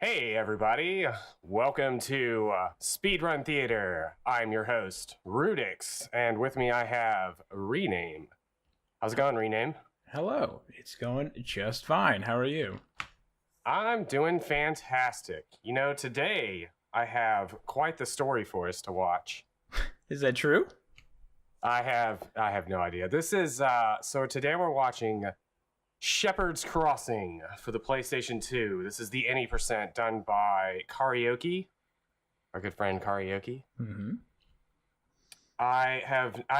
Hey everybody, welcome to Speedrun Theatre. I'm your host, rudyxx, and with me I have Rename. How's it going, Rename? Hello, it's going just fine. How are you? I'm doing fantastic. You know, today I have quite the story for us to watch. Is that true? I have no idea. This is, so today we're watching Shepherd's Crossing for the PlayStation 2. This is the Any Percent done by Kariohki, our good friend Kariohki. Mm-hmm. I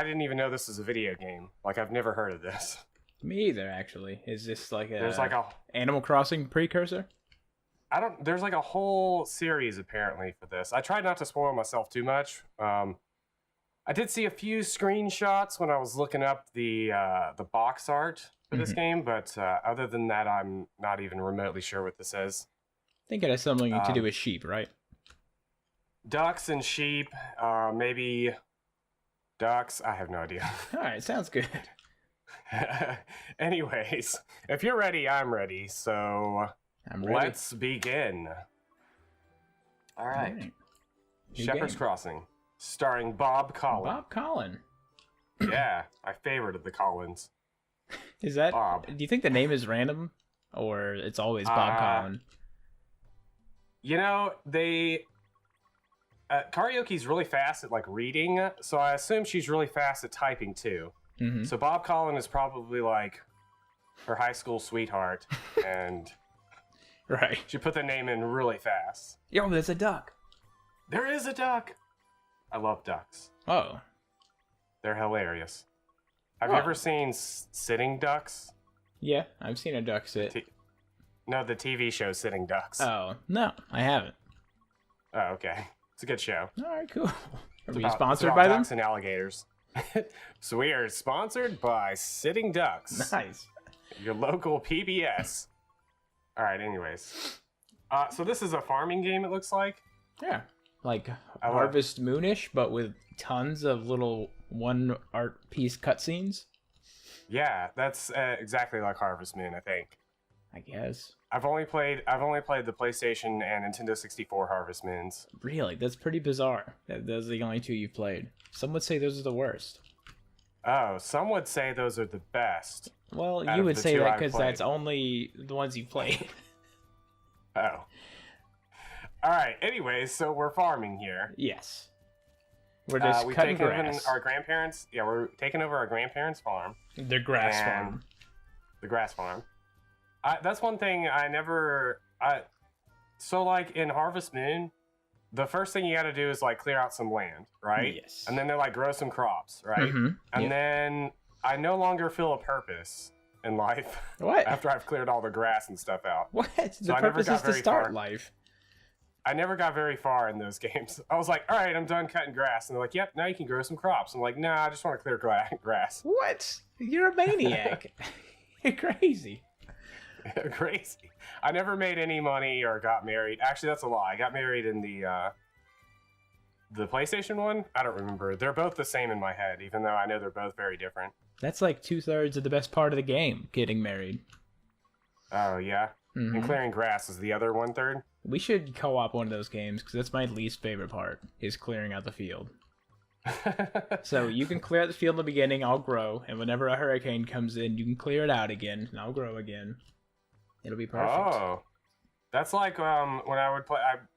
didn't even know this was a video game. Like, I've never heard of this. Me either, actually. Is this like There's like a Animal Crossing precursor? there's like a whole series apparently for this. I tried not to spoil myself too much. I did see a few screenshots when I was looking up the box art for this game, but other than that, I'm not even remotely sure what this is. I think it has something to do with sheep, right? Ducks and sheep, maybe ducks. I have no idea. All right, sounds good. Anyways, if you're ready, I'm ready. So I'm ready. let's begin. All right. Shepherd's Crossing, starring Bob Collin. Bob Collin. Yeah, my favorite of the Collins. Is that Bob? Do you think the name is random, or it's always Bob Collin? You know, Kariohki's really fast at like reading, so I assume she's really fast at typing too. Mm-hmm. So Bob Collin is probably like her high school sweetheart, and Right. she put the name in really fast. Yo, there's a duck. There is a duck. I love ducks. Oh. They're hilarious. Have you ever seen Sitting Ducks? Yeah, I've seen a duck sit. No, the TV show Sitting Ducks. Oh, no, I haven't. Oh, okay. It's a good show. All right, cool. Are we It's sponsored about by them? ducks and alligators. So we are sponsored by Sitting Ducks. Nice. Your local PBS. All right, anyways. So this is a farming game, it looks like. Yeah, like Harvest Moonish, but with tons of little one art piece cutscenes. Yeah, that's exactly like Harvest Moon, I think. I guess. I've only played the PlayStation and Nintendo 64 Harvest Moons. Really, that's pretty bizarre. Those are the only two you've played. Some would say those are the worst. Oh, some would say those are the best. Well, out you of would the say two that I've because played. that's only the ones you've played. Oh. All right. Anyways, so we're farming here. Yes. We're just we've cutting taken grass. over our grandparents. Yeah, we're taking over our grandparents' farm. Their grass and farm. The grass farm. That's one thing I never. So like in Harvest Moon, the first thing you got to do is like clear out some land, right? Yes. And then they like grow some crops, right? Mm-hmm. And then I no longer feel a purpose in life. What? After I've cleared all the grass and stuff out. What? So The I never purpose got is to very start far. life. I never got very far in those games. I was like, all right, I'm done cutting grass. And they're like, yep, now you can grow some crops. I'm like, nah, I just want to clear grass. What? You're a maniac. You're crazy. Crazy. I never made any money or got married. Actually, that's a lie. I got married in the PlayStation one. I don't remember. They're both the same in my head, even though I know they're both very different. That's like 2/3 of the best part of the game, getting married. Oh, yeah? Mm-hmm. And clearing grass is the other 1/3? We should co-op one of those games, because that's my least favorite part, is clearing out the field. So you can clear out the field in the beginning, I'll grow, and whenever a hurricane comes in, you can clear it out again, and I'll grow again. It'll be perfect. Oh. That's like when I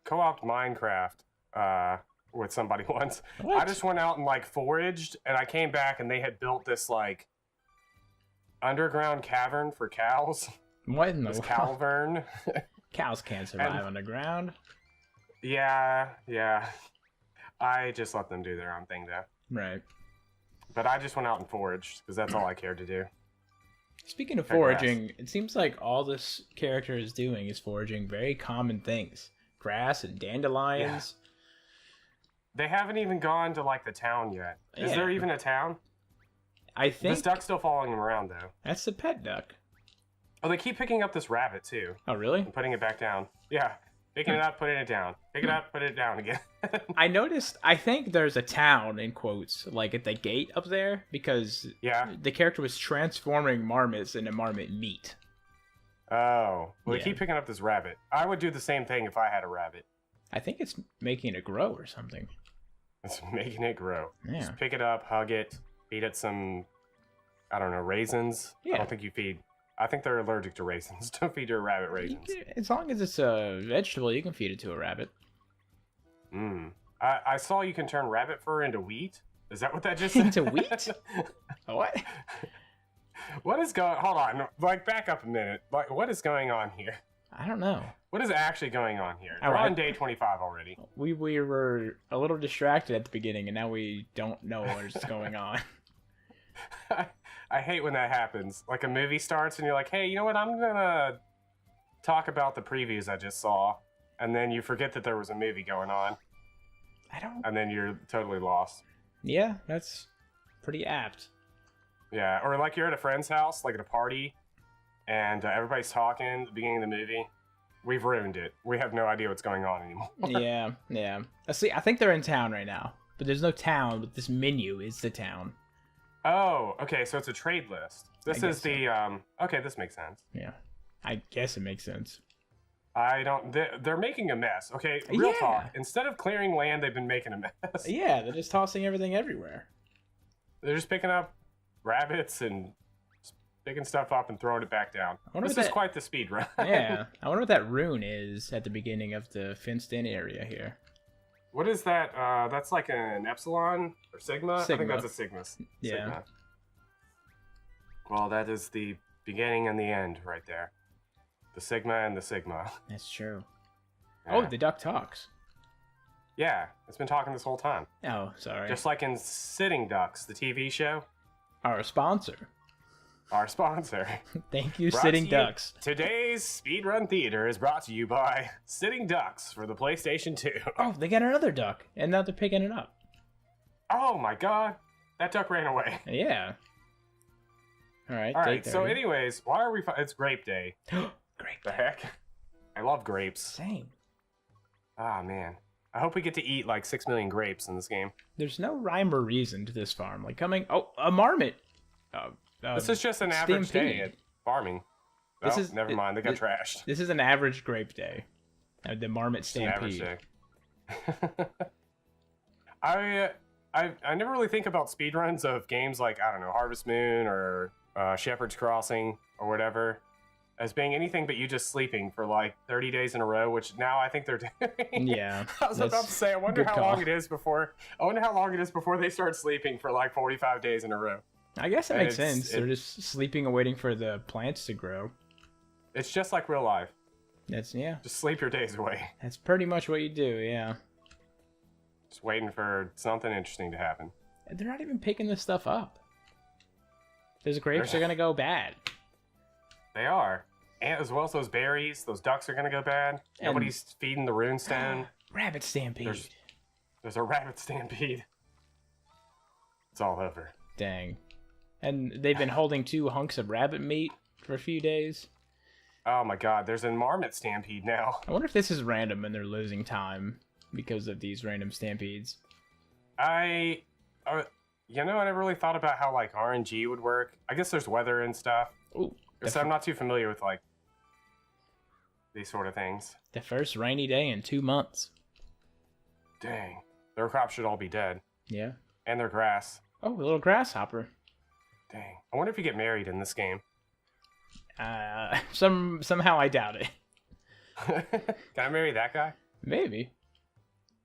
co-opted Minecraft with somebody once. What? I just went out and like foraged, and I came back and they had built this like underground cavern for cows. What in the This world? cavern. Cows can't survive underground. Yeah. I just let them do their own thing though. Right. But I just went out and foraged because that's all I cared to do. Speaking of Cut grass. foraging, it seems like all this character is doing is foraging very common things. Grass and dandelions. They haven't even gone to like the town yet. Is Yeah. there even a town? I think This duck's still following them around though. that's the pet duck. Oh, they keep picking up this rabbit too Oh, really? and putting it back down. Yeah. Picking it up, putting it down. Pick it up, put it down again. I noticed, I think there's a town, in quotes, like at the gate up there, because Yeah. the character was transforming marmots into marmot meat. Oh, well, they Yeah. keep picking up this rabbit. I would do the same thing if I had a rabbit. I think it's making it grow or something. It's making it grow. Yeah. Just pick it up, hug it, feed it some, I don't know, raisins. I Yeah. don't think you feed. I think they're allergic to raisins. Don't feed your rabbit raisins. As long as it's a vegetable, you can feed it to a rabbit. I saw you can turn rabbit fur into wheat. Is that what that just said? Into wheat? What? What is going? Hold on. Like, back up a minute. Like, what is going on here? I don't know. What is actually going on here? Oh, We're I- on day 25 already. We were a little distracted at the beginning, and now we don't know what's going on. I hate when that happens. Like, a movie starts and you're like, hey, you know what? I'm gonna talk about the previews I just saw, and then you forget that there was a movie going on, I don't. and then you're totally lost. Yeah, that's pretty apt. Yeah, or like you're at a friend's house, like at a party, and everybody's talking at the beginning of the movie. We've ruined it. We have no idea what's going on anymore. Yeah, yeah. See, I think they're in town right now, but there's no town. But this menu is the town. Oh, okay, so it's a trade list. This I is guess the okay, this makes sense. Yeah, I guess it makes sense. I don't. They're making a mess. Okay, real Yeah. talk. Instead of clearing land, they've been making a mess. Yeah, they're just tossing everything everywhere. They're just picking up rabbits and just picking stuff up and throwing it back down. wonder This what is that- quite the speed run. Yeah, I wonder what that rune is at the beginning of the fenced-in area here. What is that? That's like an epsilon or sigma? I think Sigma. that's a sigma. Yeah. Sigma. Well, that is the beginning and the end right there. The sigma and the sigma. That's true. Yeah. Oh, the duck talks. Yeah, it's been talking this whole time. Oh, sorry. Just like in Sitting Ducks, the TV show. Our sponsor. Our sponsor. Thank you, Brought Sitting to you- Ducks. Today's Speedrun Theater is brought to you by Sitting Ducks for the PlayStation 2. Oh, they got another duck, and now they're picking it up. Oh my god, that duck ran away. Yeah. All right. All day right, so 30. anyways, why are we... It's grape day. Great. The heck? I love grapes. Same. Ah, man. I hope we get to eat like 6 million grapes in this game. There's no rhyme or reason to this farm. Like coming. Oh, a marmot. This is just an average day stampede. at farming. This Oh, is- never mind, they got thi- trashed. This is an average grape day. The marmot It's an average stampede. day. I never really think about speedruns of games like, I don't know, Harvest Moon or Shepherd's Crossing or whatever as being anything but you just sleeping for like 30 days in a row, which now I think they're doing. Yeah. I was about that's to say, I wonder good how call. long it is before they start sleeping for like 45 days in a row. I guess it And makes it's- sense. They're just sleeping and waiting for the plants to grow. It's just like real life. That's yeah. Just sleep your days away. That's pretty much what you do. Yeah. Just waiting for something interesting to happen. And they're not even picking this stuff up. Those grapes They're- are gonna go bad. They are. And as well as those berries, those ducks are going to go bad. And- Nobody's feeding the runestone. Rabbit stampede. There's a rabbit stampede. It's all over. Dang. And they've been holding 2 hunks of rabbit meat for a few days. Oh my god, there's a marmot stampede now. I wonder if this is random and they're losing time because of these random stampedes. I never really thought about how like RNG would work. I guess there's weather and stuff. Ooh. So I'm not too familiar with like these sort of things. The first rainy day in 2 months. Dang. Their crops should all be dead. Yeah. And their grass. Oh, a little grasshopper. Dang. I wonder if you get married in this game. Somehow I doubt it. Can I marry that guy? Maybe.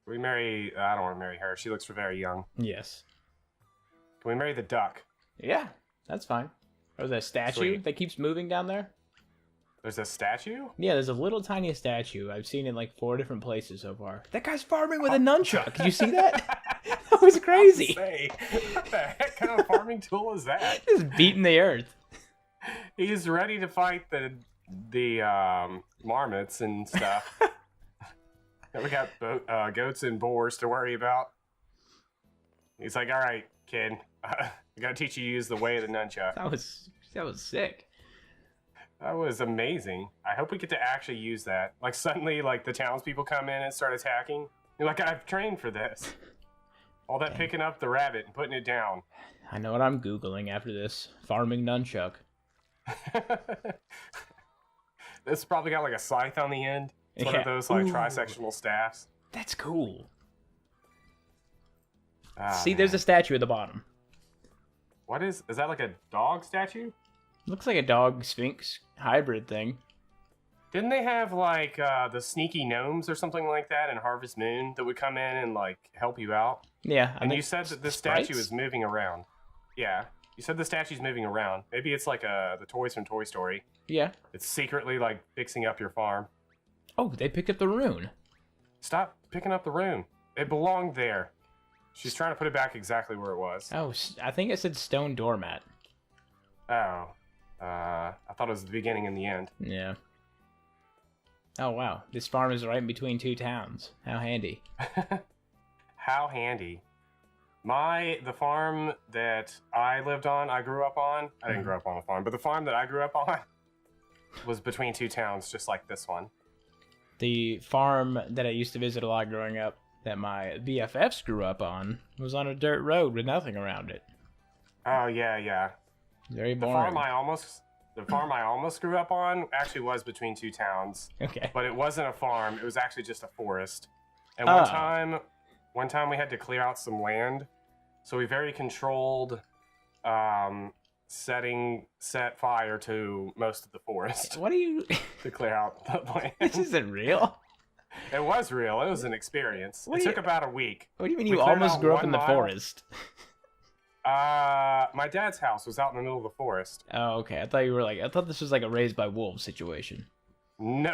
Can we marry... I don't want to marry her. She looks very young. Yes. Can we marry the duck? Yeah, that's fine. Or the statue Sweet. that keeps moving down there? There's a statue? Yeah, there's a little tiny statue. I've seen it like 4 different places so far. That guy's farming with a nunchuck. Did you see that? That was crazy. Say, what the heck kind of farming tool is that? Just beating the earth. He's ready to fight the marmots and stuff. And we got goats and boars to worry about. He's like, all right, kid, I gotta teach you to use the way of the nunchuck. That was sick. That was amazing. I hope we get to actually use that. Like suddenly, like the townspeople come in and start attacking. You're like, I've trained for this. All that picking up the rabbit and putting it down. I know what I'm Googling after this. Farming nunchuck. It's probably got like a scythe on the end. It's one of those like trisectional staffs. That's cool. Ah, See, there's a statue at the bottom. What is that like a dog statue? Looks like a dog sphinx hybrid thing. Didn't they have like the sneaky gnomes or something like that in Harvest Moon that would come in and like help you out? Yeah. And you said that the statue is moving around. Yeah. You said the statue's moving around. Maybe it's like the toys from Toy Story. Yeah. It's secretly like fixing up your farm. Oh, they picked up the rune. Stop picking up the rune. It belonged there. She's trying to put it back exactly where it was. Oh, I think it said stone doormat. Oh. I thought it was the beginning and the end. Yeah. Oh, wow. This farm is right in between two towns. How handy. How handy. The farm that I lived on, I grew up on, I didn't grow up on a farm, but the farm that I grew up on was between two towns, just like this one. The farm that I used to visit a lot growing up, that my BFFs grew up on, was on a dirt road with nothing around it. Oh, yeah. Very boring. The farm I almost grew up on actually was between two towns. Okay. But it wasn't a farm, it was actually just a forest. And one time we had to clear out some land, so we very controlled set fire to most of the forest. What are you... to clear out the land. This isn't real. It was real. It was an experience. It took about a week. What do you mean you almost grew up in the forest? My dad's house was out in the middle of the forest. Oh, okay. I thought this was like a raised by wolves situation. No.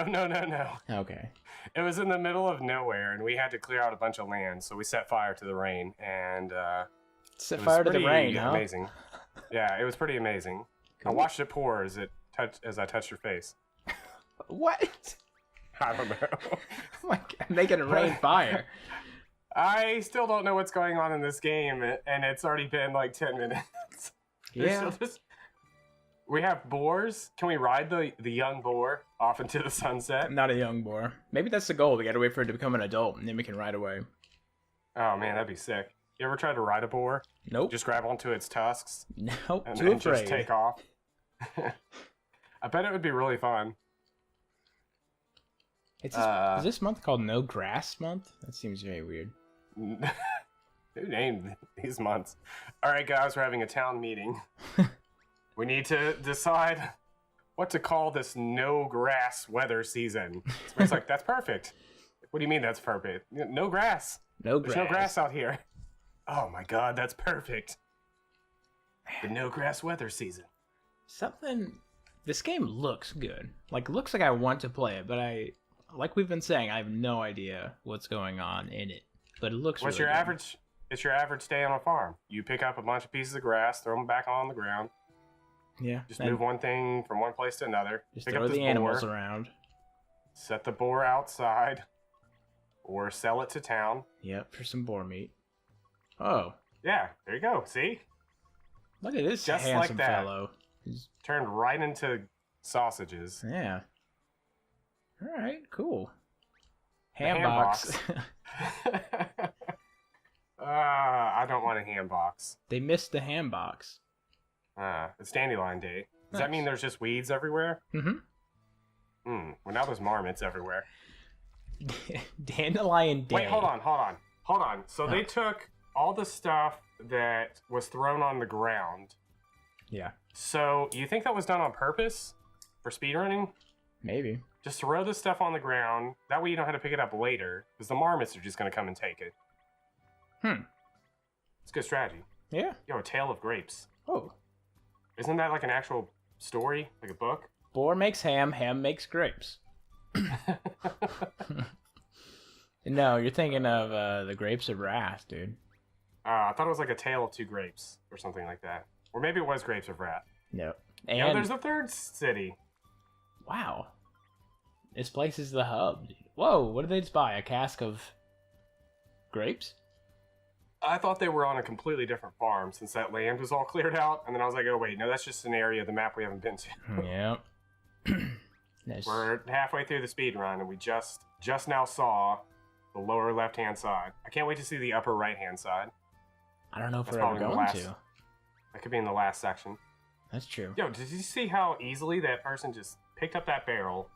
Okay. It was in the middle of nowhere, and we had to clear out a bunch of land, so we set fire to the rain, and set fire to the rain, huh? Amazing. Yeah, it was pretty amazing. Cool. I watched it pour as I touched your face. What? I don't know. Oh my God, making it rain fire. I still don't know what's going on in this game, and it's already been like 10 minutes. Yeah. We have boars. Can we ride the young boar off into the sunset? Not a young boar. Maybe that's the goal. We gotta wait for it to become an adult, and then we can ride away. Oh man, that'd be sick. You ever tried to ride a boar? Nope. Just grab onto its tusks? Nope, and just take off? I bet it would be really fun. Is this month called No Grass Month? That seems very weird. Who named these months? Alright guys, we're having a town meeting. We need to decide what to call this no grass weather season. So it's like, that's perfect. What do you mean that's perfect? No grass. No grass. There's no grass out here. Oh my god, that's perfect. The no grass weather season. This game looks good. Looks like I want to play it, but like we've been saying, I have no idea what's going on in it. But it looks really good. It's your average day on a farm. You pick up a bunch of pieces of grass, throw them back on the ground. Yeah. Just move one thing from one place to another. Just pick throw up the animals boar, around. Set the boar outside, or sell it to town. Yep, for some boar meat. Oh. Yeah, there you go. See? Look at this Just handsome like that. fellow. He's turned right into sausages. Yeah. All right, cool. Ham box. I don't want a ham box. They missed the ham box. It's Dandelion Day. Does Nice. that mean there's just weeds everywhere? Mm-hmm. Well, now there's marmots everywhere. Dandelion Day. Wait, hold on. So they took all the stuff that was thrown on the ground. Yeah. So you think that was done on purpose for speedrunning? Maybe. Just throw the stuff on the ground. That way you know how to pick it up later, because the marmots are just going to come and take it. It's a good strategy. Yeah. Yo, A Tale of Grapes. Oh. Isn't that like an actual story? Like a book? Boar makes ham, ham makes grapes. No, you're thinking of the Grapes of Wrath, dude. I thought it was like A Tale of Two Grapes, or something like that. Or maybe it was Grapes of Wrath. No. And And there's a third city. wow. This place is the hub, dude. Whoa, what did they just buy? A cask of grapes? I thought they were on a completely different farm since that land was all cleared out. And then I was like, oh, wait, no, that's just an area of the map we haven't been to. Yep. Nice. We're halfway through the speed run, and we just now saw the lower left-hand side. I can't wait to see the upper right-hand side. I don't know if That's we're ever probably the going last. to. That could be in the last section. That's true. Yo, did you see how easily that person just picked up that barrel,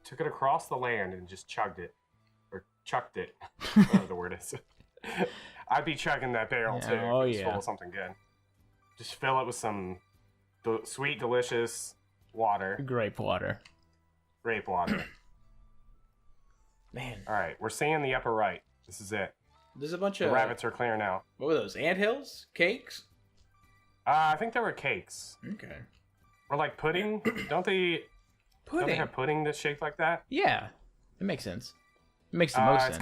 took it across the land and just chugged it. Or chucked it. Whatever the word is. I'd be chugging that barrel too. Oh, if it was yeah. full of something good. Just fill it with some sweet, delicious water. Grape water. Grape water. Man. Alright, we're seeing the upper right. This is it. There's a bunch The of... rabbits are clear now. What were those? Anthills? Cakes? I think there were cakes. Okay. Or like pudding. Don't they Pudding? have pudding that's shaped like that? Yeah. It makes sense. It makes the most sense.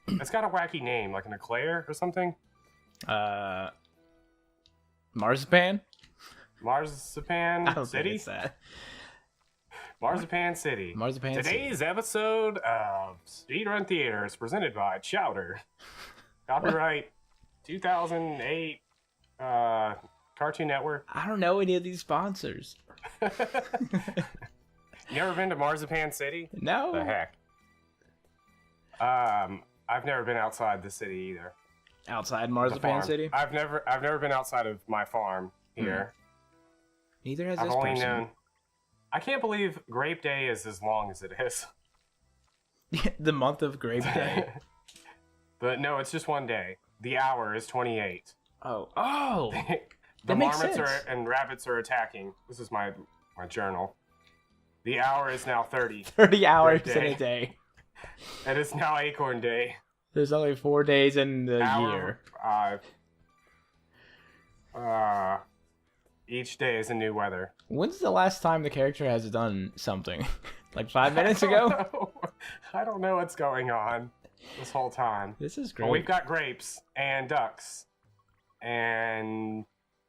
It's got a wacky name, like an eclair or something. Marzipan? Marzipan I don't City? think it's that. Marzipan City. Marzipan Today's episode of Speedrun Theatre is presented by Chowder. Copyright 2008 Cartoon Network. I don't know any of these sponsors. You ever been to Marzipan City? No. The heck? I've never been outside the city either. Outside The Marzipan farm. City? I've never been outside of my farm here. Neither has I've this only person. known. I can't believe Grape Day is as long as it is. The month of Grape Day. But no, it's just one day. The hour is 28. Oh. The That makes marmots sense. and rabbits are attacking. This is my journal. The hour is now 30. 30 hours Grape in Day. a day. It is now Acorn Day. There's only 4 days in the year. Each day is a new weather. When's the last time the character has done something? Like 5 minutes ago? I don't know what's going on this whole time. This is great. But we've got grapes and ducks. And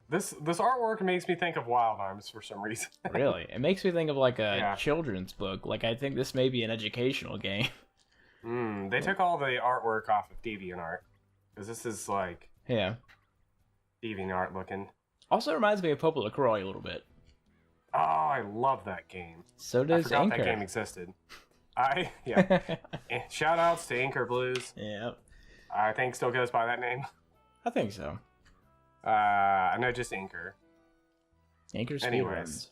this artwork makes me think of Wild Arms for some reason. Really? It makes me think of like a Yeah. children's book. Like I think this may be an educational game. They took all the artwork off of DeviantArt. Because this is like Yeah. DeviantArt looking. Also reminds me of Popo LaCroix a little bit. Oh, I love that game. So I does forgot that game Inker. existed. Shout outs to Inker Blues. Yeah. I think still goes by that name. I think so. I know just Inker. Inker Anyways. speedruns.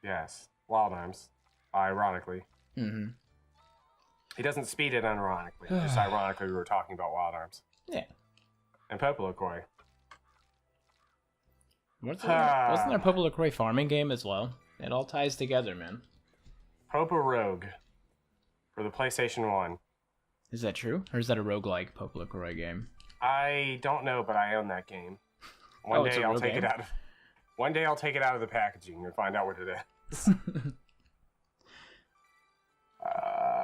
Yes. Wild Arms. Ironically. Mm-hmm. He doesn't speed it unironically. Just ironically, we were talking about Wild Arms. Yeah. And Popo LaCroix. Wasn't there a Popo LaCroix farming game as well? It all ties together, man. Popo Rogue. For the PlayStation 1. Is that true? Or is that a roguelike Popo LaCroix game? I don't know, but I own that game. Oh, One it's day a I'll real take it game? out of. One day I'll take it out of the packaging and find out what it is.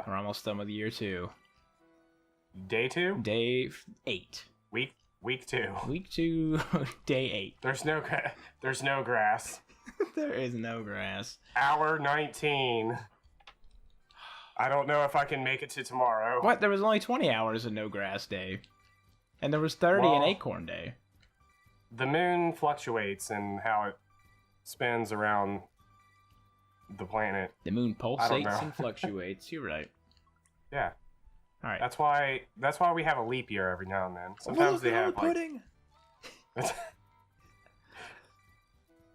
We're almost done with year 2. Day 2? Day 8. Week 2. Week 2, day 8. There's no grass. There is no grass. Hour 19. I don't know if I can make it to tomorrow. What? There was only 20 hours of no grass day. And there was 30 in Well, Acorn Day. The moon fluctuates in how it spins around the planet. The moon know. pulsates and fluctuates. You're right. Yeah. All right. That's why we have a leap year every now and then. Sometimes they have like. pudding.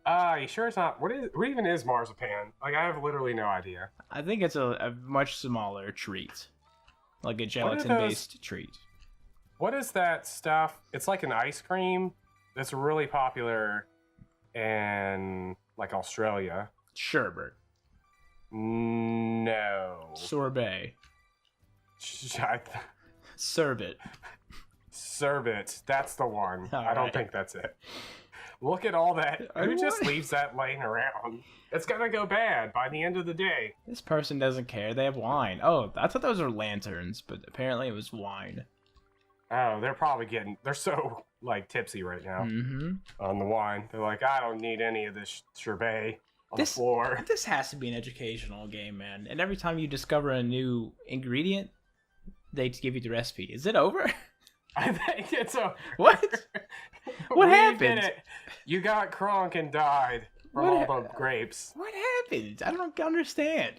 You sure it's not? What even is marzipan? Like, I have literally no idea. I think it's a much smaller treat. Like a gelatin-based treat. What is that stuff? It's like an ice cream that's really popular in like Australia. Sherbet. No. Sorbet. Sherbet. Sherbet. That's the one. All I don't right. think that's it. Look at all that. Who just What? leaves that laying around? It's gonna go bad by the end of the day. This person doesn't care. They have wine. Oh, I thought those were lanterns, but apparently it was wine. Oh, they're so like tipsy right now Mm-hmm. on the wine. They're like, I don't need any of this sherbet on the floor. This has to be an educational game, man. And every time you discover a new ingredient, they give you the recipe. Is it over? I think it's a What? What We happened? did it. You got crunk and died from What all the grapes. What happened? I don't understand.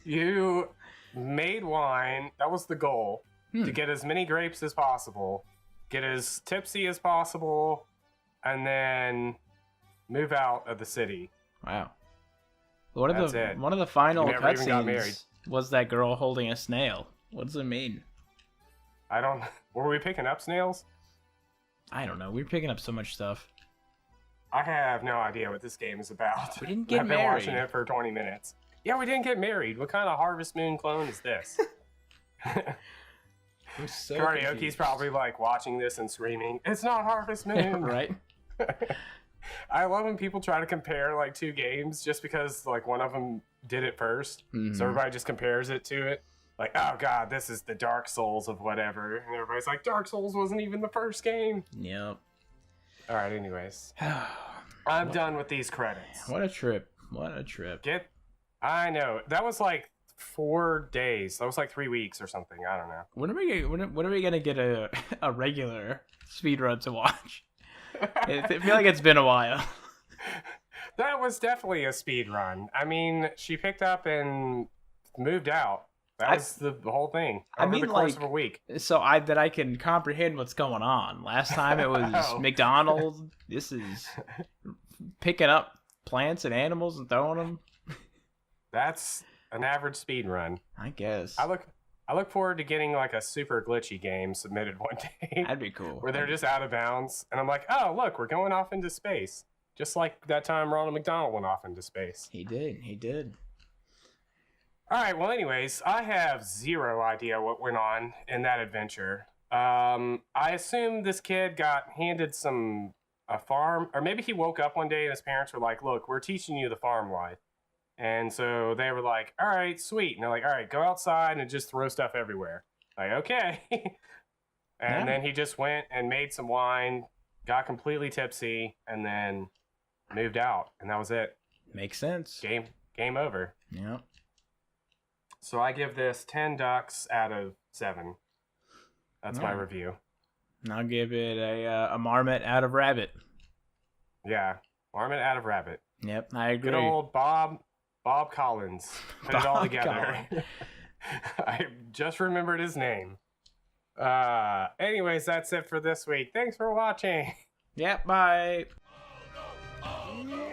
You made wine. That was the goal. To get as many grapes as possible, get as tipsy as possible, and then move out of the city. Wow. One That's of the it. one of the final You never even got married. cutscenes was that girl holding a snail. What does it mean? I don't. Were we picking up snails? I don't know. We're picking up so much stuff. I have no idea what this game is about. We didn't get I've been married. watching it for 20 minutes. Yeah, we didn't get married. What kind of Harvest Moon clone is this? I'm so Karioki's confused. probably like watching this and screaming, "It's not Harvest Moon!" Right? I love when people try to compare like two games just because like one of them did it 1st, Mhm. so everybody just compares it to it. Like, oh god, this is the Dark Souls of whatever, and everybody's like, Dark Souls wasn't even the first game. Yep. All right, anyways, I'm done with these credits. What a trip. What a trip. I know that was like 4 days. That was like 3 weeks or something. I don't know. When are we gonna get a regular speedrun to watch? I feel like it's been a while. That was definitely a speed run. I mean, she picked up and moved out. That was the whole thing. Over the course of a week. So that I can comprehend what's going on. Last time it was Oh. McDonald's. This is picking up plants and animals and throwing them. That's an average speed run. I guess. I look forward to getting like a super glitchy game submitted one day That'd be cool. where they're just out of bounds, and I'm like, oh look, we're going off into space, just like that time Ronald McDonald went off into space. He did. All right. Well, anyways, I have zero idea what went on in that adventure. I assume this kid got handed a farm, or maybe he woke up one day and his parents were like, "Look, we're teaching you the farm life," and so they were like, "All right, sweet." And they're like, "All right, go outside and just throw stuff everywhere." Like, okay. And then he just went and made some wine, got completely tipsy, and then moved out, and that was it. Makes sense. Game over. Yeah. So I give this 10 ducks out of 7. That's my review. I'll give it a marmot out of rabbit. Yeah, marmot out of rabbit. Yep, I agree. Good old Bob Collins. Put it all Bob together. I just remembered his name. Anyways, that's it for this week. Thanks for watching. Yep, bye. Oh no!